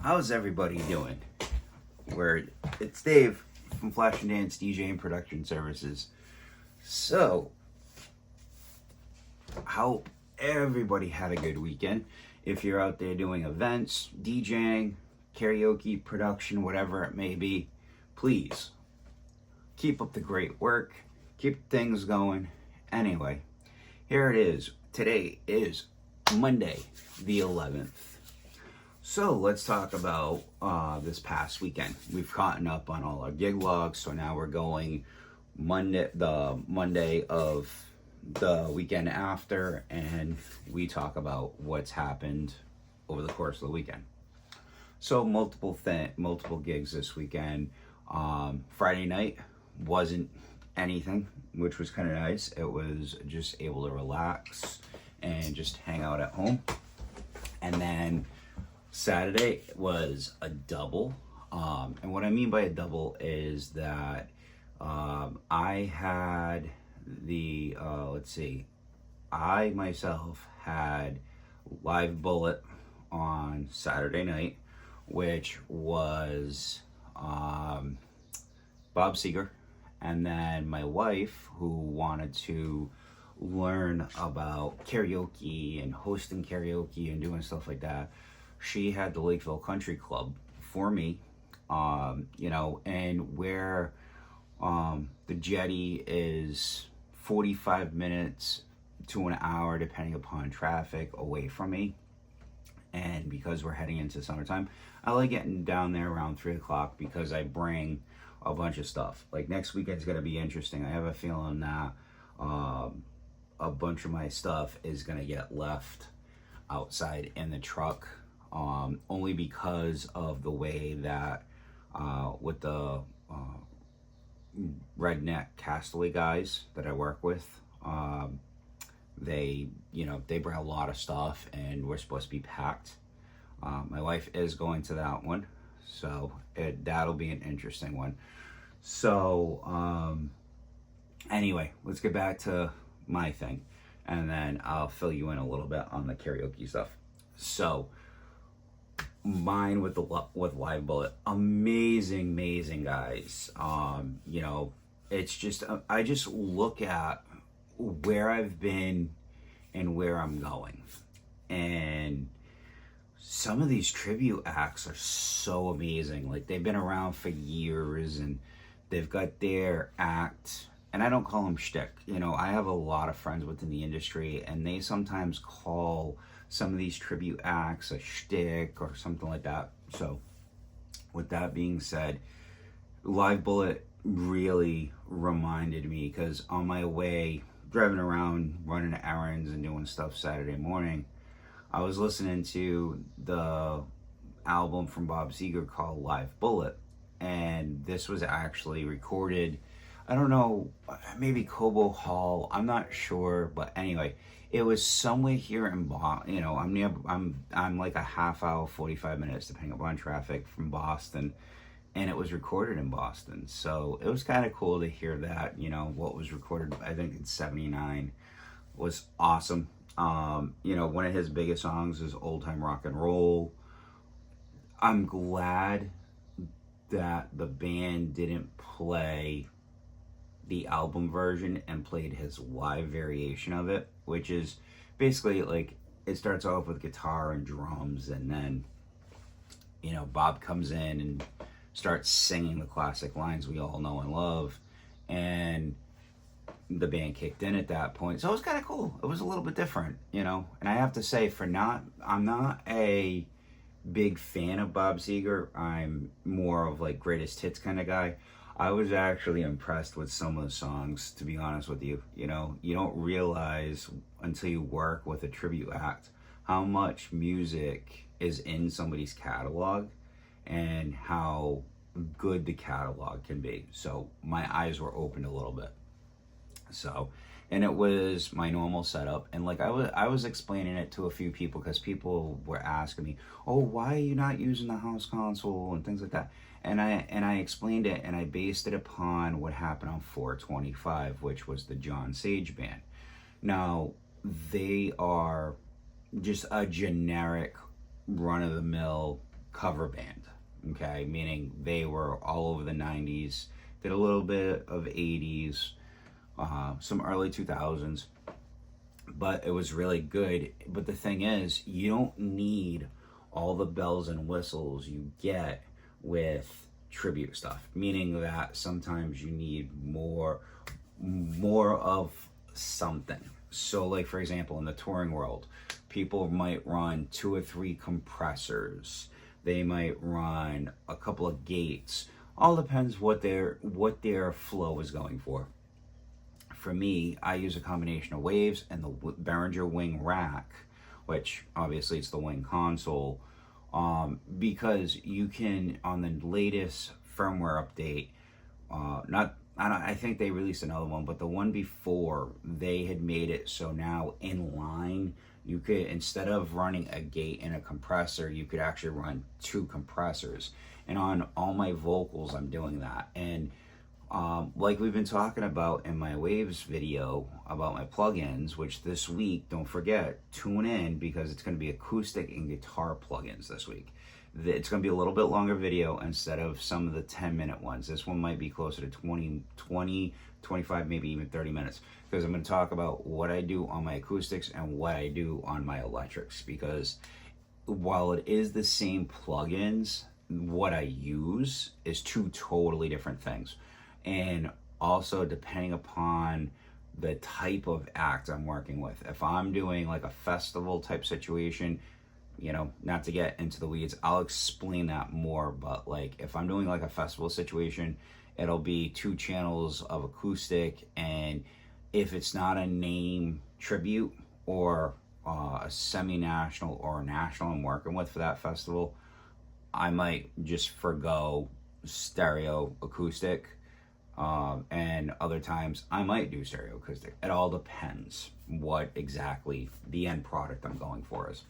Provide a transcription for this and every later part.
How's everybody doing? It's Dave from Flash and Dance DJ and Production Services. So, how everybody had a good weekend. If you're out there doing events, DJing, karaoke, production, whatever it may be, please keep up the great work. Keep things going. Anyway, here it is. Today is Monday, the 11th. So let's talk about this past weekend. We've caught up on all our gig logs, so now we're going the Monday of the weekend after, and we talk about what's happened over the course of the weekend. So multiple gigs this weekend. Friday night wasn't anything, which was kind of nice. It was just able to relax and just hang out at home. And then Saturday was a double. And what I mean by a double is that I had I myself had Live Bullet on Saturday night, which was Bob Seger. And then my wife, who wanted to learn about karaoke and hosting karaoke and doing stuff like that, she had the Lakeville Country Club for me, and where the Jetty is 45 minutes to an hour, depending upon traffic, away from me. And because we're heading into summertime, I like getting down there around 3 o'clock because I bring a bunch of stuff. Like next weekend's going to be interesting. I have a feeling that a bunch of my stuff is going to get left outside in the truck. Only because of the way that with the redneck Castaway guys that I work with, they bring a lot of stuff and we're supposed to be packed. My wife is going to that one, so that'll be an interesting one. So anyway, let's get back to my thing, and then I'll fill you in a little bit on the karaoke stuff. So mine with Live Bullet, amazing guys. It's just I just look at where I've been and where I'm going, and some of these tribute acts are so amazing. Like, they've been around for years and they've got their act, and I don't call them shtick. I have a lot of friends within the industry, and they sometimes call some of these tribute acts a shtick or something like that. So with that being said, Live Bullet really reminded me, because on my way driving around running errands and doing stuff Saturday morning, I was listening to the album from Bob Seger called Live Bullet, and this was actually recorded, I don't know, maybe Cobo Hall, I'm not sure, but anyway, it was somewhere here in Boston. I'm like a half hour, 45 minutes, depending upon traffic, from Boston, and it was recorded in Boston. So it was kind of cool to hear that. What was recorded, I think in '79, was awesome. One of his biggest songs is Old Time Rock and Roll. I'm glad that the band didn't play the album version and played his live variation of it, which is basically like, it starts off with guitar and drums, and then Bob comes in and starts singing the classic lines we all know and love, and the band kicked in at that point. So it was kind of cool. It was a little bit different, and I have to say, I'm not a big fan of Bob Seger. I'm more of like greatest hits kind of guy. I was actually impressed with some of the songs, to be honest with you. You don't realize until you work with a tribute act how much music is in somebody's catalog and how good the catalog can be. So my eyes were opened a little bit. So, and it was my normal setup, and like I was explaining it to a few people, because people were asking me, oh, why are you not using the house console and things like that, and I explained it, and I based it upon what happened on 425, which was the John Sage band. Now, they are just a generic run-of-the-mill cover band, okay? Meaning they were all over the 90s, did a little bit of 80s, some early 2000s, but it was really good. But the thing is, you don't need all the bells and whistles you get with tribute stuff, meaning that sometimes you need more of something. So like, for example, in the touring world, people might run 2 or 3 compressors, they might run a couple of gates. All depends what their flow is going for. For me, I use a combination of waves and the Behringer wing rack, which obviously it's the wing console, because you can, on the latest firmware update, I think they released another one, but the one before, they had made it so now in line, you could, instead of running a gate and a compressor, you could actually run 2 compressors. And on all my vocals, I'm doing that. And like we've been talking about in my Waves video about my plugins, which this week, don't forget, tune in, because it's going to be acoustic and guitar plugins this week. It's going to be a little bit longer video instead of some of the 10-minute ones. This one might be closer to 20, 25, maybe even 30 minutes, because I'm going to talk about what I do on my acoustics and what I do on my electrics, because while it is the same plugins, what I use is 2 totally different things. And also depending upon the type of act I'm working with. If I'm doing like a festival type situation, you know, not to get into the weeds, I'll explain that more, but like if I'm doing like a festival situation, it'll be 2 channels of acoustic, and if it's not a name tribute or a semi-national or a national I'm working with for that festival, I might just forgo stereo acoustic, and other times I might do stereo acoustic. It all depends what exactly the end product I'm going for is.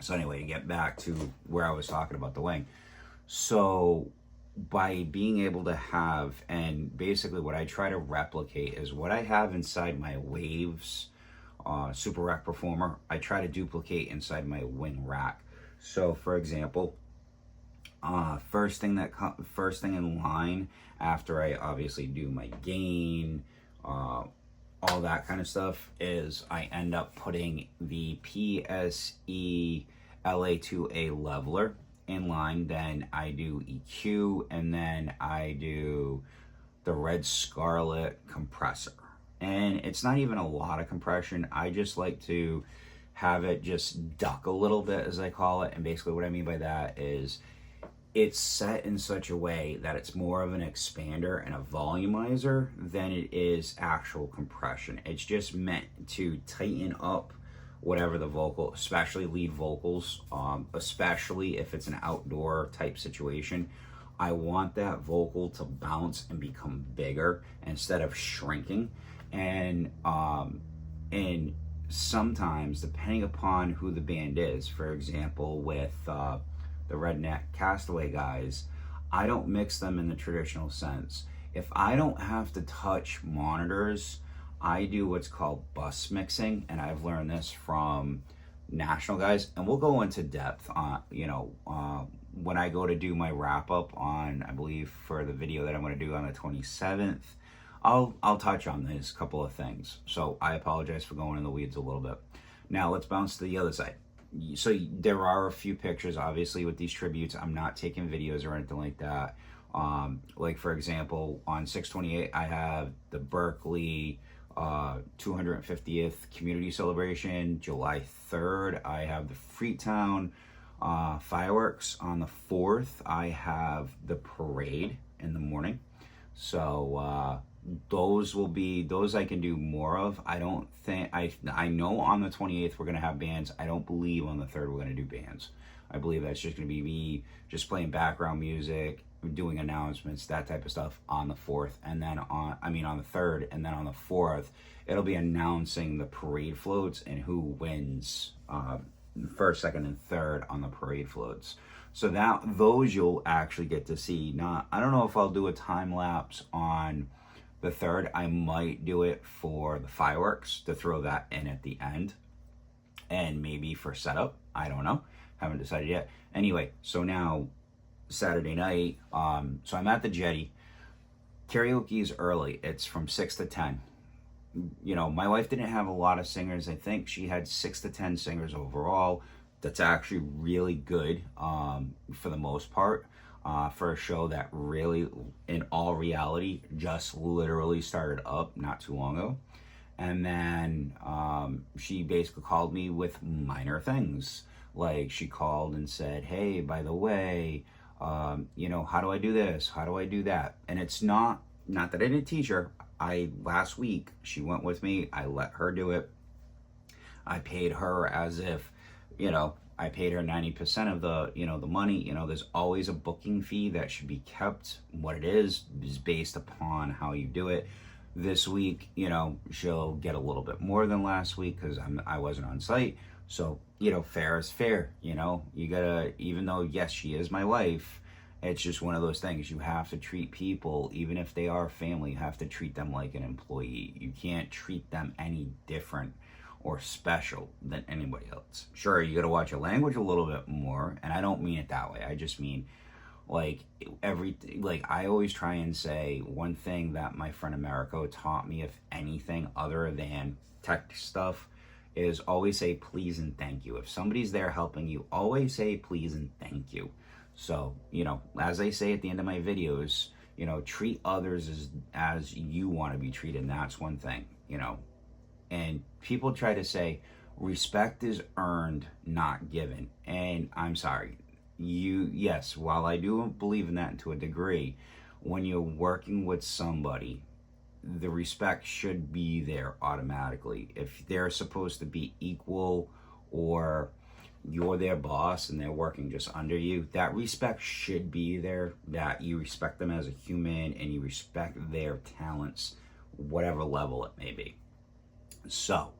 So anyway, to get back to where I was talking about the wing. So by being able to have, and basically what I try to replicate is what I have inside my Waves Super Rack Performer, I try to duplicate inside my wing rack. So for example, first thing in line after I obviously do my gain, all that kind of stuff, is I end up putting the PSE LA2A leveler in line. Then I do EQ, and then I do the Red Scarlet compressor. And it's not even a lot of compression. I just like to have it just duck a little bit, as I call it. And basically what I mean by that is it's set in such a way that it's more of an expander and a volumizer than it is actual compression. It's just meant to tighten up whatever the vocal, especially lead vocals, especially if it's an outdoor type situation. I want that vocal to bounce and become bigger instead of shrinking. And sometimes, depending upon who the band is, for example, with the Redneck Castaway guys, I don't mix them in the traditional sense. If I don't have to touch monitors, I do what's called bus mixing, and I've learned this from national guys, and we'll go into depth on, when I go to do my wrap up on, I believe for the video that I'm going to do on the 27th, I'll touch on this couple of things. So I apologize for going in the weeds a little bit. Now let's bounce to the other side. So there are a few pictures, obviously, with these tributes. I'm not taking videos or anything like that. Like for example, on 6/28, I have the Berkeley 250th community celebration. July 3rd, I have the Freetown fireworks. On the 4th, I have the parade in the morning. So those I can do more of. I don't think, I know on the 28th we're going to have bands. I don't believe on the 3rd we're going to do bands. I believe that's just going to be me just playing background music, doing announcements, that type of stuff on the 4th. And then on the 3rd, and then on the 4th, it'll be announcing the parade floats and who wins first, second, and third on the parade floats. So those you'll actually get to see. Now, I don't know if I'll do a time lapse on the 3rd. I might do it for the fireworks to throw that in at the end, and maybe for setup. I don't know. Haven't decided yet. Anyway, so now Saturday night, so I'm at the Jetty. Karaoke is early. It's from 6 to 10. You know, my wife didn't have a lot of singers. I think she had 6 to 10 singers overall. That's actually really good, for the most part, for a show that really, in all reality, just literally started up not too long ago. And then she basically called me with minor things. Like, she called and said, hey, by the way, you know, how do I do this? How do I do that? And it's not that I didn't teach her. Last week, she went with me. I let her do it. I paid her as if, you know, I paid her 90% of the, you know, the money. You know, there's always a booking fee that should be kept. What it is based upon how you do it. This week, you know, she'll get a little bit more than last week because I wasn't on site. So, you know, fair is fair. You know, you gotta, even though, yes, she is my wife, it's just one of those things. You have to treat people, even if they are family, you have to treat them like an employee. You can't treat them any different or special than anybody else. Sure, you gotta watch your language a little bit more, and I don't mean it that way. I just mean, like, I always try and say one thing that my friend Americo taught me, if anything other than tech stuff, is always say please and thank you. If somebody's there helping you, always say please and thank you. So, you know, as I say at the end of my videos, you know, treat others as you want to be treated. And that's one thing, you know. And people try to say respect is earned, not given. And I'm sorry. Yes, while I do believe in that to a degree, when you're working with somebody, the respect should be there automatically. If they're supposed to be equal, or you're their boss and they're working just under you, that respect should be there, that you respect them as a human and you respect their talents, whatever level it may be. So,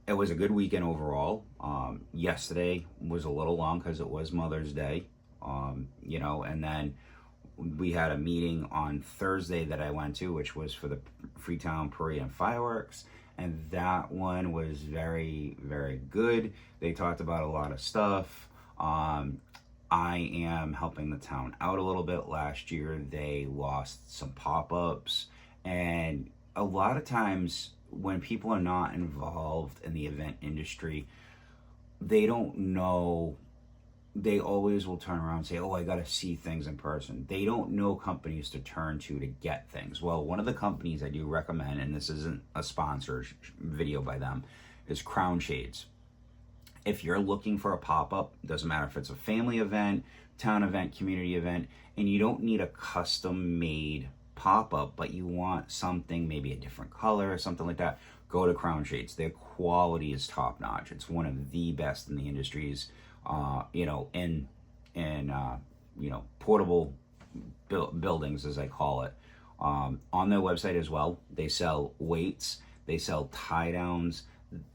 it was a good weekend overall. Yesterday was a little long because it was Mother's Day, you know, and then we had a meeting on Thursday that I went to, which was for the Freetown Parade and Fireworks, and that one was very, very good. They talked about a lot of stuff. I am helping the town out a little bit. Last year, they lost some pop-ups, and a lot of times when people are not involved in the event industry, they don't know. They always will turn around and say, oh, I got to see things in person. They don't know companies to turn to get things. Well, one of the companies I do recommend, and this isn't a sponsored video by them, is Crown Shades. If you're looking for a pop-up, doesn't matter if it's a family event, town event, community event, and you don't need a custom-made pop-up, but you want something, maybe a different color or something like that, go to Crown Shades. Their quality is top-notch. It's one of the best in the industries, you know, in you know, portable buildings, as I call it. On their website as well, they sell weights, they sell tie-downs,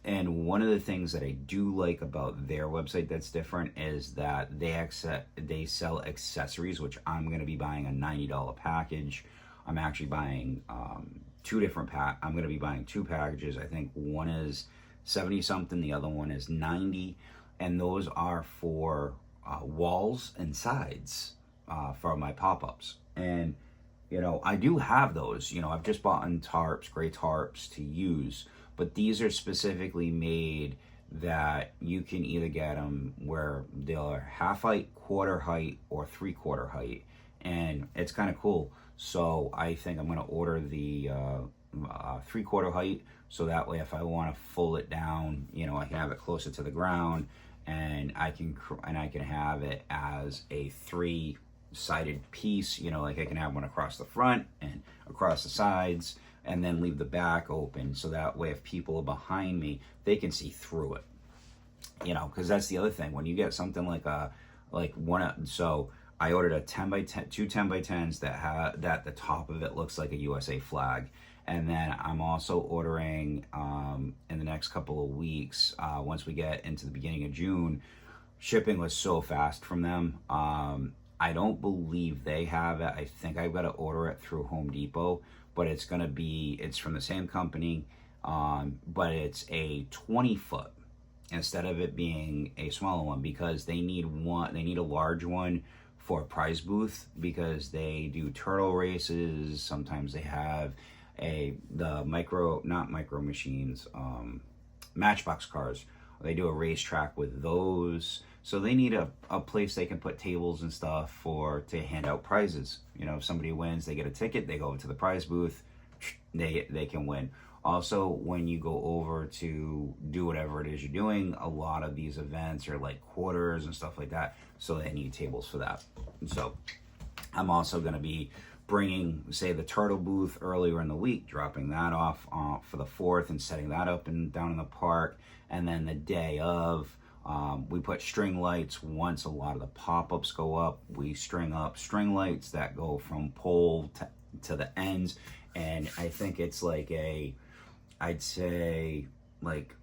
and one of the things that I do like about their website that's different is that they sell accessories, which I'm going to be buying a $90 package. I'm actually buying two different I'm going to be buying two packages. I think one is 70 something, the other one is 90, and those are for walls and sides for my pop-ups. And you know, I do have those. You know, I've just bought tarps, gray tarps to use, but these are specifically made that you can either get them where they're half height, quarter height, or 3/4 height, and it's kind of cool. So I think I'm going to order the 3/4 height, so that way if I want to fold it down, you know, I can have it closer to the ground, and I can have it as a 3-sided piece. You know, like I can have one across the front and across the sides, and then leave the back open, so that way if people are behind me, they can see through it. You know, because that's the other thing. When you get something so I ordered a 10 by 10, two 10 by 10s that the top of it looks like a USA flag. And then I'm also ordering in the next couple of weeks, once we get into the beginning of June. Shipping was so fast from them. I don't believe they have it. I think I've got to order it through Home Depot, but it's from the same company, but it's a 20-foot instead of it being a smaller one, because they need a large one for a prize booth, because they do turtle races. Sometimes they have not micro machines, matchbox cars. They do a racetrack with those. So they need a place they can put tables and stuff to hand out prizes. You know, if somebody wins, they get a ticket, they go over to the prize booth, they can win. Also, when you go over to do whatever it is you're doing, a lot of these events are like quarters and stuff like that, so they need tables for that. So I'm also going to be bringing, say, the turtle booth earlier in the week, dropping that off for the 4th and setting that up down in the park. And then the day of, we put string lights. Once a lot of the pop-ups go up, we string up string lights that go from pole to the ends. And I think it's like I'd say like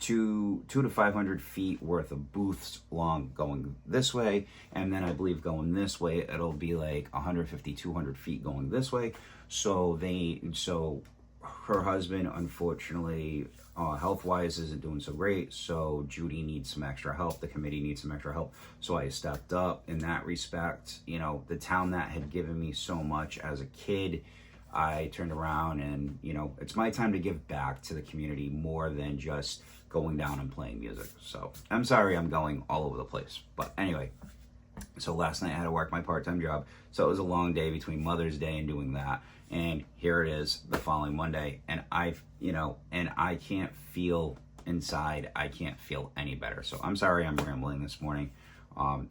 200 to 500 feet worth of booths long going this way, and then I believe going this way it'll be like 150, 200 feet going this way. So her husband, unfortunately, health-wise isn't doing so great, so Judy needs some extra help. The committee needs some extra help, so I stepped up in that respect. You know, the town that had given me so much as a kid, I turned around and, you know, it's my time to give back to the community more than just going down and playing music. So I'm sorry I'm going all over the place. But anyway, so last night I had to work my part-time job. So it was a long day between Mother's Day and doing that. And here it is the following Monday. And I can't feel inside. I can't feel any better. So I'm sorry I'm rambling this morning.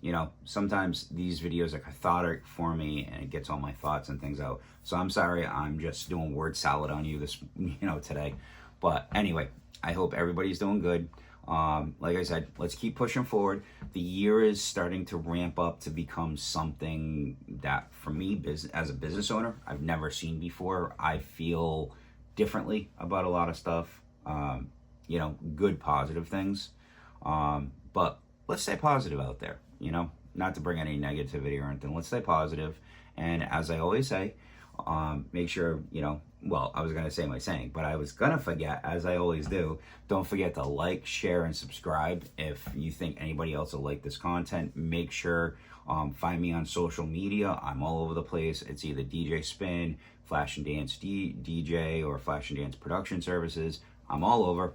You know, sometimes these videos are cathartic for me and it gets all my thoughts and things out. So I'm sorry I'm just doing word salad on you today. But anyway, I hope everybody's doing good. Like I said, let's keep pushing forward. The year is starting to ramp up to become something that, for me, as a business owner, I've never seen before. I feel differently about a lot of stuff. You know, good, positive things. But let's stay positive out there, you know, not to bring any negativity or anything. Let's stay positive. And as I always say, make sure, you know, well, I was going to say my saying, but I was going to forget, as I always do. Don't forget to like, share, and subscribe. If you think anybody else will like this content, make sure, find me on social media. I'm all over the place. It's either DJ Spin, Flash and Dance DJ, or Flash and Dance Production Services. I'm all over.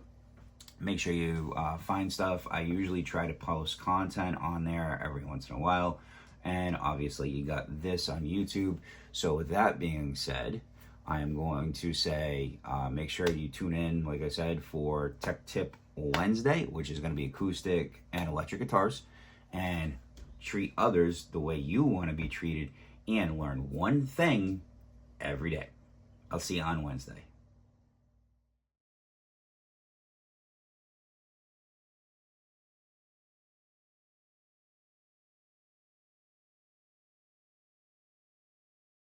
Make sure you find stuff. I usually try to post content on there every once in a while. And obviously you got this on YouTube. So with that being said, I am going to say, make sure you tune in, like I said, for Tech Tip Wednesday, which is going to be acoustic and electric guitars, and treat others the way you want to be treated, and learn one thing every day. I'll see you on Wednesday.